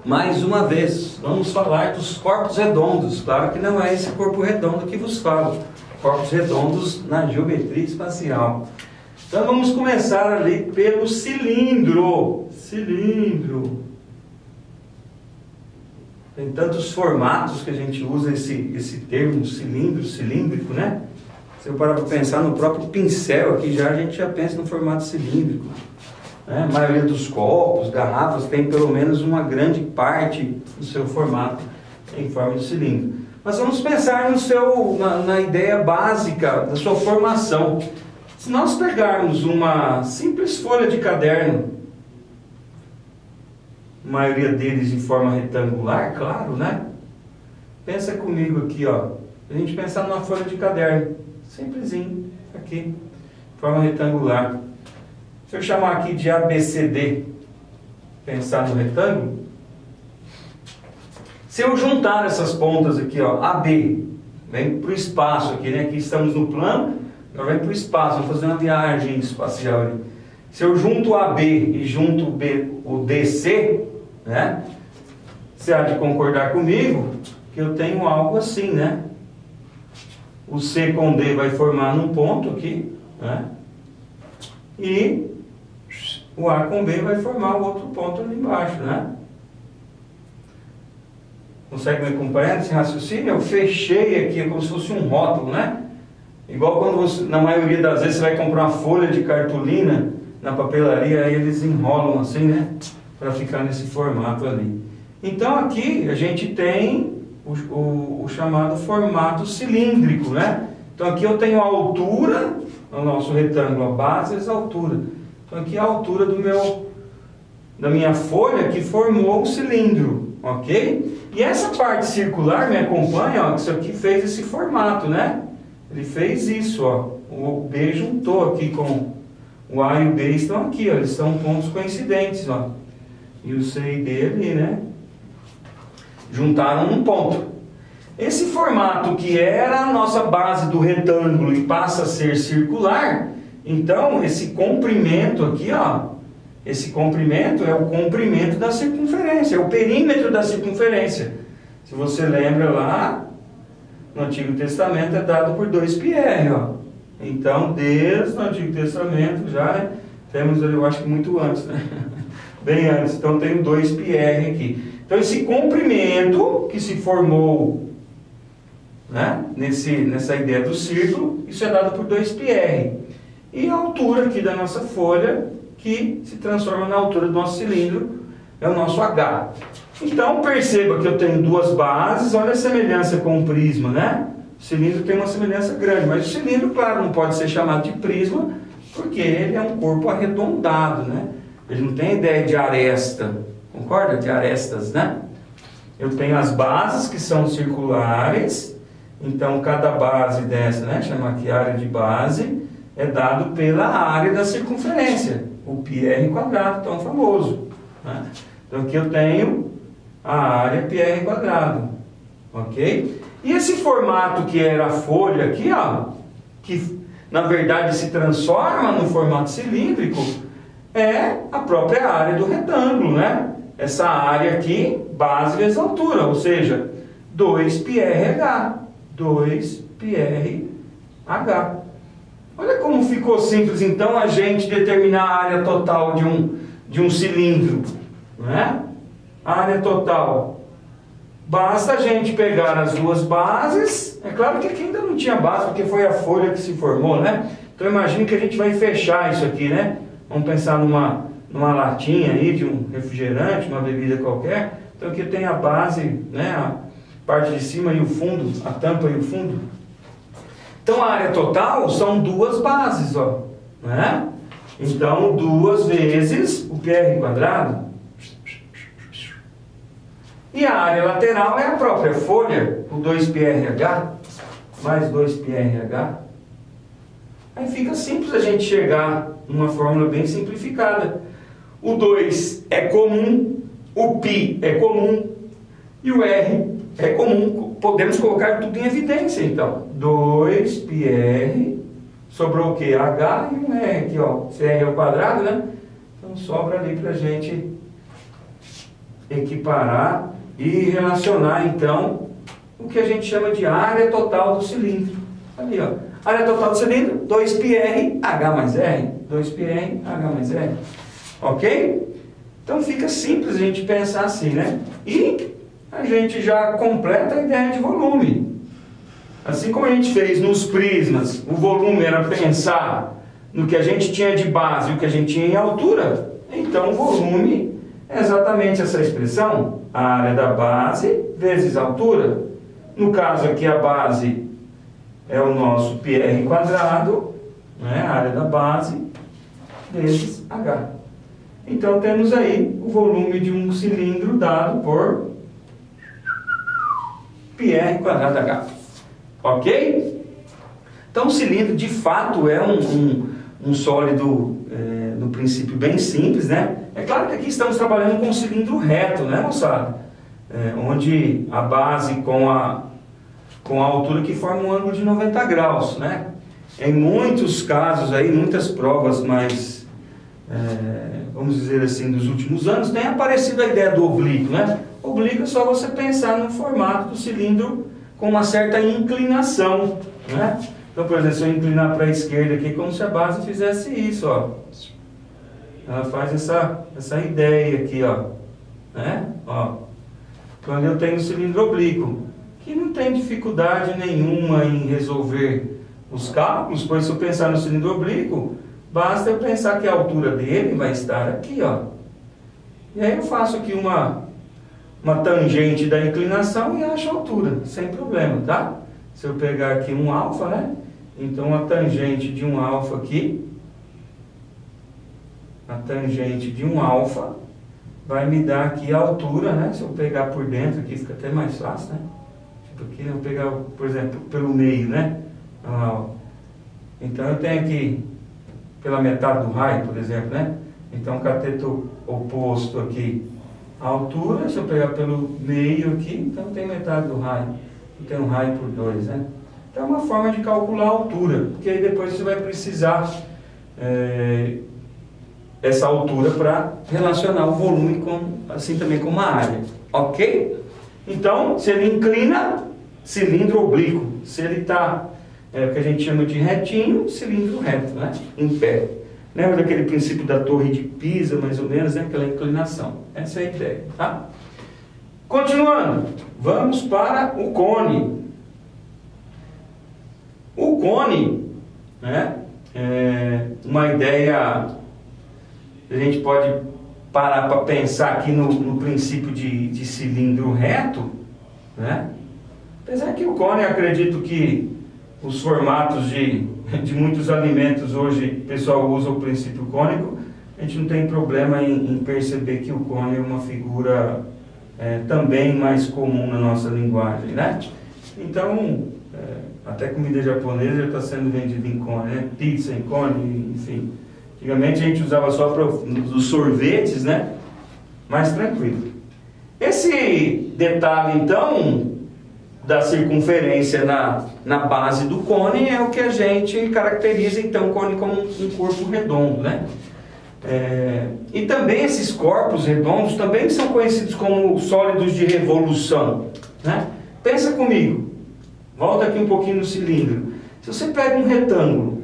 Mais uma vez, vamos falar dos corpos redondos. Claro que não é esse corpo redondo que vos falo. Corpos redondos na geometria espacial. Então vamos começar ali pelo cilindro. Cilindro. Tem tantos formatos que a gente usa esse termo cilindro, cilíndrico, né? Se eu parar para pensar no próprio pincel aqui, a gente já pensa no formato cilíndrico. Né? A maioria dos copos, garrafas, tem pelo menos uma grande parte do seu formato em forma de cilindro. Mas vamos pensar na ideia básica da sua formação. Se nós pegarmos uma simples folha de caderno, a maioria deles em forma retangular, claro, né? Pensa comigo aqui, ó. A gente pensar numa folha de caderno, simplesinho, aqui, forma retangular. Se eu chamar aqui de ABCD, pensar no retângulo, se eu juntar essas pontas aqui, ó, AB, vem para o espaço aqui, né? Aqui estamos no plano, agora vem para o espaço, vamos fazer uma viagem espacial ali. Se eu junto o AB e junto o DC, né? Você há de concordar comigo que eu tenho algo assim, né? O C com D vai formar num ponto aqui, né? E o A com B vai formar o outro ponto ali embaixo, né? Consegue me acompanhar nesse raciocínio? Eu fechei aqui, como se fosse um rótulo, né? Igual quando você, na maioria das vezes, você vai comprar uma folha de cartolina na papelaria, aí eles enrolam assim, né? Para ficar nesse formato ali. Então aqui a gente tem o chamado formato cilíndrico, né? Então aqui eu tenho a altura, o nosso retângulo, a base e a altura. Então aqui é a altura da minha folha que formou o cilindro, ok? E essa parte circular, me acompanha, ó, que isso aqui fez esse formato, né? Ele fez isso, ó. O B juntou aqui com o A e o B estão aqui, ó. Eles são pontos coincidentes, ó. E o C e D ali, né? Juntaram num ponto. Esse formato que era a nossa base do retângulo e passa a ser circular, então esse comprimento aqui, ó, esse comprimento é o comprimento da circunferência, é o perímetro da circunferência. Se você lembra lá, no Antigo Testamento é dado por 2πr, ó. Então, desde o Antigo Testamento já temos, eu acho que muito antes, né? Bem antes, então tem o 2πr aqui. Então esse comprimento que se formou, né, nessa ideia do círculo, isso é dado por 2πr. E a altura aqui da nossa folha, que se transforma na altura do nosso cilindro, é o nosso H. Então perceba que eu tenho duas bases, olha a semelhança com o prisma, né? O cilindro tem uma semelhança grande, mas o cilindro, claro, não pode ser chamado de prisma, porque ele é um corpo arredondado, né? Ele não tem ideia de aresta, concorda? De arestas, né? Eu tenho as bases que são circulares, então cada base dessa, né, chama aqui área de base, é dado pela área da circunferência, o πr² tão famoso, né? Então aqui eu tenho a área πr², ok? E esse formato que era a folha aqui, ó, que na verdade se transforma no formato cilíndrico, é a própria área do retângulo, né? Essa área aqui, base vezes altura, ou seja, 2πrh. 2πrh. Olha como ficou simples, então, a gente determinar a área total de um cilindro, né? A área total. Basta a gente pegar as duas bases. É claro que aqui ainda não tinha base, porque foi a folha que se formou, né? Então, imagine que a gente vai fechar isso aqui, né? Vamos pensar numa latinha aí de um refrigerante, uma bebida qualquer. Então aqui tem a base, né, a parte de cima e o fundo, a tampa e o fundo. Então a área total são duas bases, ó, né? Então 2 vezes o πr². E a área lateral é a própria folha, o 2πrh mais 2πrh. Aí fica simples a gente chegar numa fórmula bem simplificada. O 2 é comum, o π é comum e o r é comum. Podemos colocar tudo em evidência, então. 2πr, sobrou o quê? H e um r aqui, ó. Se r é o quadrado, né? Então sobra ali pra gente equiparar e relacionar então o que a gente chama de área total do cilindro. Ali, ó. Área total do cilindro, 2πr, H mais R. 2πr, H mais R. Ok? Então fica simples a gente pensar assim, né? E a gente já completa a ideia de volume. Assim como a gente fez nos prismas, o volume era pensar no que a gente tinha de base e o que a gente tinha em altura. Então o volume é exatamente essa expressão, a área da base vezes a altura. No caso aqui a base é o nosso πr quadrado, né? A área da base vezes H. Então temos aí o volume de um cilindro dado por πr quadrado H. Ok? Então o cilindro de fato é um sólido, no princípio, bem simples, né? É claro que aqui estamos trabalhando com um cilindro reto, né, moçada? Onde a base com a altura que forma um ângulo de 90 graus, né? Em muitos casos aí, muitas provas mais, vamos dizer assim, dos últimos anos, tem aparecido a ideia do oblíquo, né? Oblíquo é só você pensar no formato do cilindro com uma certa inclinação, né? Então, por exemplo, se eu inclinar para a esquerda aqui, como se a base fizesse isso, ó. Ela faz essa ideia aqui, ó. Né? Ó. Quando eu tenho o cilindro oblíquo, que não tem dificuldade nenhuma em resolver os cálculos, pois se eu pensar no cilindro oblíquo, basta eu pensar que a altura dele vai estar aqui, ó. E aí eu faço aqui uma tangente da inclinação e acho a altura, sem problema, tá? Se eu pegar aqui um alfa, né? Então a tangente de um alfa aqui, a tangente de um alfa vai me dar aqui a altura, né? Se eu pegar por dentro aqui, fica até mais fácil, né? Tipo aqui, eu vou pegar, por exemplo, pelo meio, né? Então eu tenho aqui pela metade do raio, por exemplo, né? Então cateto oposto aqui, a altura, se eu pegar pelo meio aqui, então tem metade do raio. Eu tenho um raio por 2, né? Então é uma forma de calcular a altura, porque aí depois você vai precisar essa altura para relacionar o volume assim também com uma área. Ok? Então, se ele inclina, cilindro oblíquo. Se ele está, o que a gente chama de retinho, cilindro reto, né? Em pé. Lembra daquele princípio da torre de Pisa, mais ou menos, né? Aquela inclinação. Essa é a ideia, tá? Continuando, vamos para o cone. O cone, né? É uma ideia, a gente pode parar para pensar aqui no princípio de cilindro reto, né? Apesar que o cone, eu acredito que os formatos de muitos alimentos hoje, o pessoal usa o princípio cônico, a gente não tem problema em perceber que o cone é uma figura também mais comum na nossa linguagem, né? Então, até comida japonesa já está sendo vendida em cone, né? Pizza em cone, enfim. Antigamente a gente usava só para os sorvetes, né? Mais tranquilo. Esse detalhe, então, da circunferência na base do cone é o que a gente caracteriza, então, o cone como um corpo redondo, né? E também esses corpos redondos também são conhecidos como sólidos de revolução, né? Pensa comigo, volta aqui um pouquinho no cilindro. Se você pega um retângulo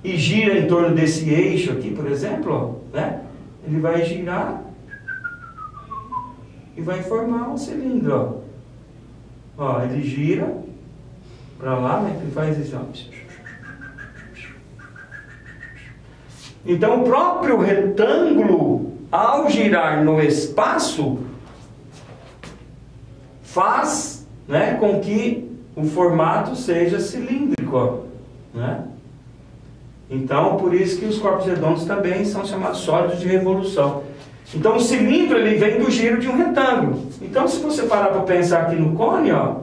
e gira em torno desse eixo aqui, por exemplo, ó, né? Ele vai girar e vai formar um cilindro, ó. Ó, ele gira para lá, né? Ele faz isso, ó. Então o próprio retângulo, ao girar no espaço, faz, né, com que o formato seja cilíndrico, ó, né? Então, por isso que os corpos redondos também são chamados sólidos de revolução. Então, o cilindro, ele vem do giro de um retângulo. Então, se você parar para pensar aqui no cone, ó,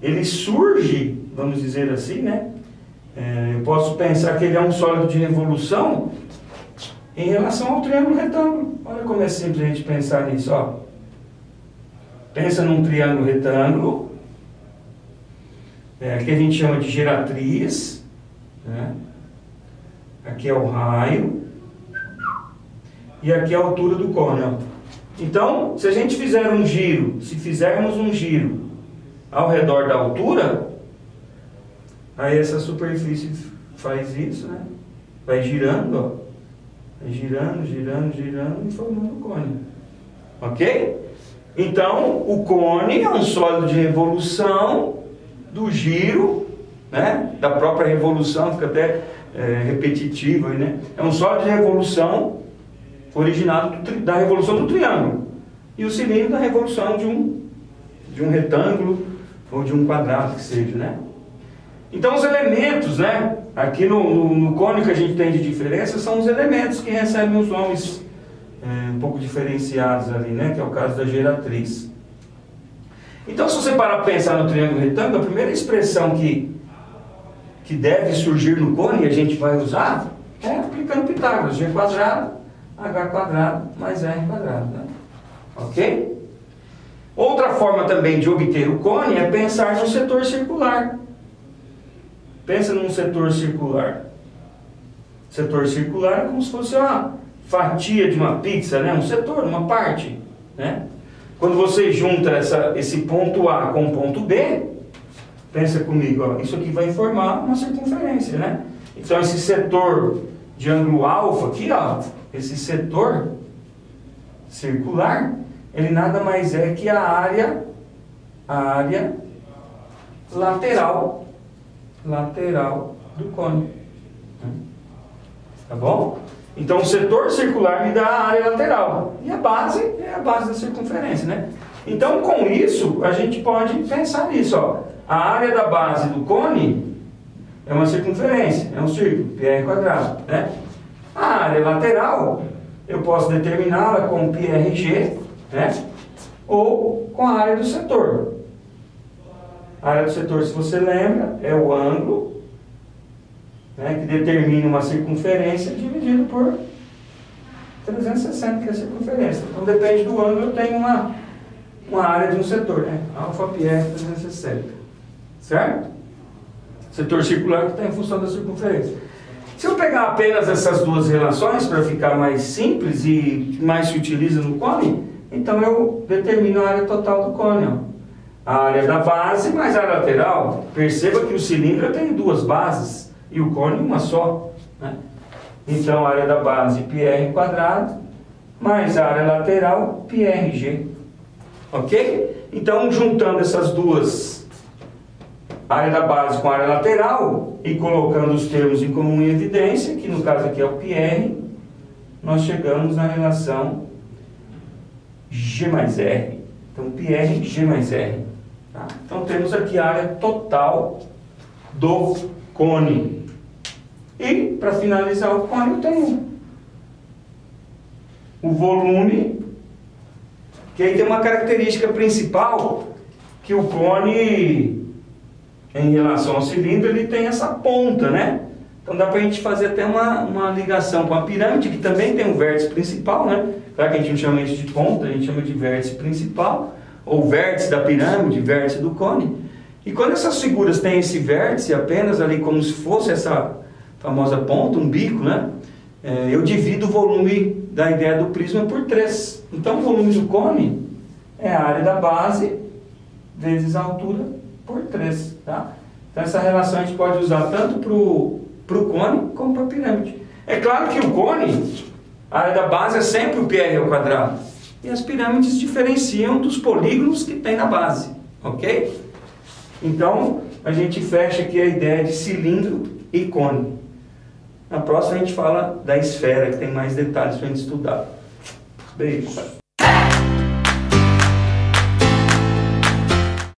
ele surge, vamos dizer assim, né? Eu posso pensar que ele é um sólido de revolução em relação ao triângulo retângulo. Olha como é simples a gente pensar nisso, ó. Pensa num triângulo retângulo, que a gente chama de geratriz, né? Aqui é o raio, e aqui é a altura do cone, ó. Então, se a gente fizer um giro, se fizermos um giro ao redor da altura, aí essa superfície faz isso, né? Vai girando, ó. Vai girando, girando, girando e formando o cone. Ok? Então, o cone é um sólido de revolução do giro, né? Da própria revolução, fica até repetitivo aí, né? É um sólido de revolução originado da revolução do triângulo. E o cilindro da revolução de um retângulo ou de um quadrado que seja, né? Então os elementos, né? Aqui no cone que a gente tem de diferença são os elementos que recebem os nomes um pouco diferenciados ali, né? Que é o caso da geratriz. Então, se você parar para pensar no triângulo retângulo, a primeira expressão que deve surgir no cone e a gente vai usar é aplicando Pitágoras, g quadrado, h quadrado mais r quadrado, né? Ok? Outra forma também de obter o cone é pensar no setor circular. Pensa num setor circular. Setor circular é como se fosse uma fatia de uma pizza, né? Um setor, uma parte, né? Quando você junta esse ponto A com o ponto B, pensa comigo, ó, isso aqui vai formar uma circunferência, né? Então esse setor de ângulo alfa aqui, ó, esse setor circular, ele nada mais é que a área lateral do cone. Tá bom? Então o setor circular me dá a área lateral. E a base é a base da circunferência, né? Então com isso a gente pode pensar nisso, ó. A área da base do cone é uma circunferência, é um círculo, πr quadrado, né? A área lateral eu posso determiná-la com πrg, né? Ou com a área do setor. A área do setor, se você lembra, é o ângulo, né, que determina uma circunferência dividido por 360, que é a circunferência. Então depende do ângulo, eu tenho uma área de um setor, né? Alfa πr 360. Certo? Setor circular que está em função da circunferência. Se eu pegar apenas essas duas relações para ficar mais simples e mais se utiliza no cone, então eu determino a área total do cone, ó. A área da base mais a área lateral. Perceba que o cilindro tem duas bases e o cone uma só, né? Então a área da base πr quadrado mais a área lateral πrg. Ok? Então juntando essas duas, a área da base com a área lateral, e colocando os termos em comum em evidência, que no caso aqui é o πr, nós chegamos na relação G mais R. Então πr, G mais R. Tá? Então temos aqui a área total do cone. E para finalizar o cone eu tenho o volume, que aí tem uma característica principal, que o cone, em relação ao cilindro, ele tem essa ponta, né? Então dá para a gente fazer até uma ligação com a pirâmide, que também tem um vértice principal, né? Claro que a gente não chama isso de ponta, a gente chama de vértice principal, ou vértice da pirâmide, vértice do cone. E quando essas figuras têm esse vértice apenas ali como se fosse essa famosa ponta, um bico, né? Eu divido o volume da ideia do prisma por 3. Então o volume do cone é a área da base vezes a altura por 3, tá? Então essa relação a gente pode usar tanto para o cone como para a pirâmide. É claro que o cone, a área da base é sempre o πr ao quadrado. E as pirâmides diferenciam dos polígonos que tem na base, ok? Então a gente fecha aqui a ideia de cilindro e cone. Na próxima a gente fala da esfera, que tem mais detalhes para a gente estudar. Beijo.